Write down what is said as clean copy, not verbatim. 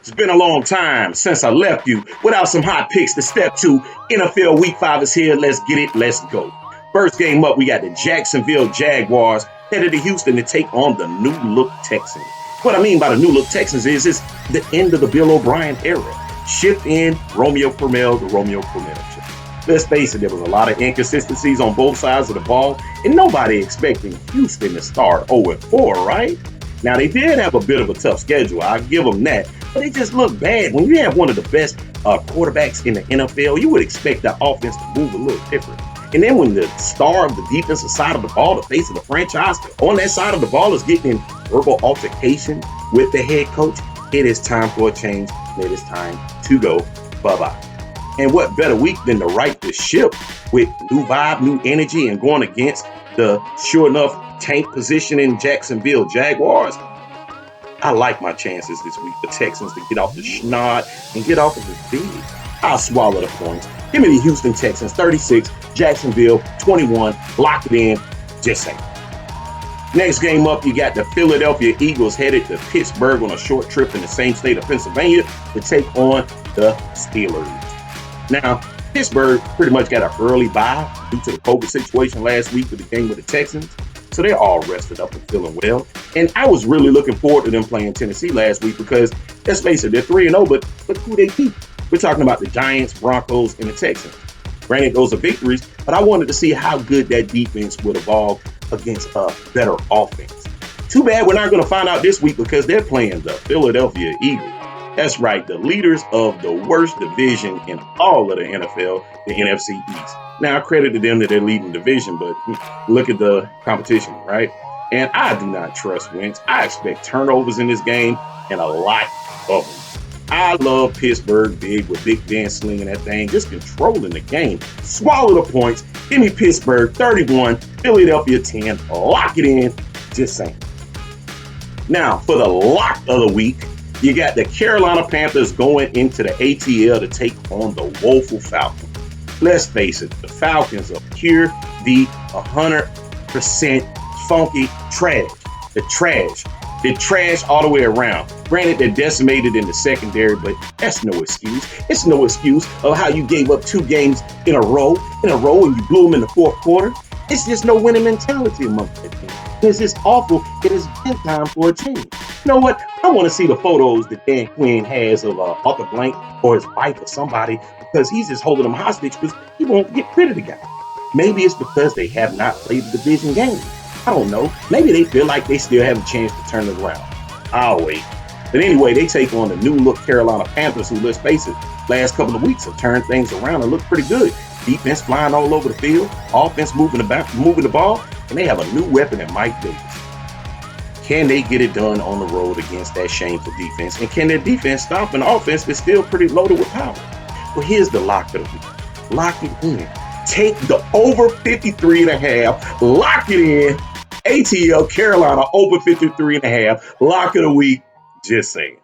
It's been a long time since I left you without some hot picks to step to. NFL Week 5 is here. Let's get it. Let's go. First game up, we got the Jacksonville Jaguars headed to Houston to take on the new look Texans. What I mean by the new look Texans is it's the end of the Bill O'Brien era. Shift in Romeo Crennel, the Romeo Crennel shift. Let's face it, there was a lot of inconsistencies on both sides of the ball, and nobody expecting Houston to start 0-4, right? Now, they did have a bit of a tough schedule. I'll give them that. But they just look bad. When you have one of the best quarterbacks in the NFL, you would expect the offense to move a little different. And then when the star of the defensive side of the ball, the face of the franchise, on that side of the ball is getting in verbal altercation with the head coach, it is time for a change. It is time to go bye-bye. And what better week than to right the ship with new vibe, new energy, and going against the, sure enough, tank position in Jacksonville Jaguars. I like my chances this week for Texans to get off the schneid and get off of the bed. I'll swallow the points. Give me the Houston Texans 36, Jacksonville 21. Lock it in. Just saying. Next game up, you got the Philadelphia Eagles headed to Pittsburgh on a short trip in the same state of Pennsylvania to take on the Steelers. Now, Pittsburgh pretty much got an early bye due to the COVID situation last week with the game with the Texans. So they're all rested up and feeling well. And I was really looking forward to them playing Tennessee last week because, let's face it, they're 3-0, but look who they beat. We're talking about the Giants, Broncos, and the Texans. Granted, those are victories, but I wanted to see how good that defense would evolve against a better offense. Too bad we're not going to find out this week because they're playing the Philadelphia Eagles. That's right, the leaders of the worst division in all of the NFL, the NFC East. Now, I credit to them that they're leading the division, but look at the competition, right? And I do not trust Wentz. I expect turnovers in this game and a lot of them. I love Pittsburgh big with Big Ben slinging that thing, just controlling the game. Swallow the points. Give me Pittsburgh 31, Philadelphia 10. Lock it in. Just saying. Now, for the lock of the week, you got the Carolina Panthers going into the ATL to take on the woeful Falcons. Let's face it, the Falcons are pure the 100% funky trash. The trash all the way around. Granted, they're decimated in the secondary, but that's no excuse. It's no excuse of how you gave up 2 games in a row, and you blew them in the fourth quarter. It's just no winning mentality amongst that team. It's just awful. It has been time for a change. You know what? I want to see the photos that Dan Quinn has of Arthur Blank or his wife or somebody because he's just holding them hostage because he won't get rid of the guy. Maybe it's because they have not played the division game. I don't know. Maybe they feel like they still have a chance to turn it around. I'll wait. But anyway, they take on the new look Carolina Panthers, who, let's face it, last couple of weeks have turned things around and look pretty good. Defense flying all over the field, offense moving the ball, and they have a new weapon in Mike Davis. Can they get it done on the road against that shameful defense? And can their defense stop an offense that's still pretty loaded with power? Well, here's the lock of the week. Lock it in. Take the over 53.5. Lock it in. ATL Carolina over 53.5. Lock of the week. Just saying.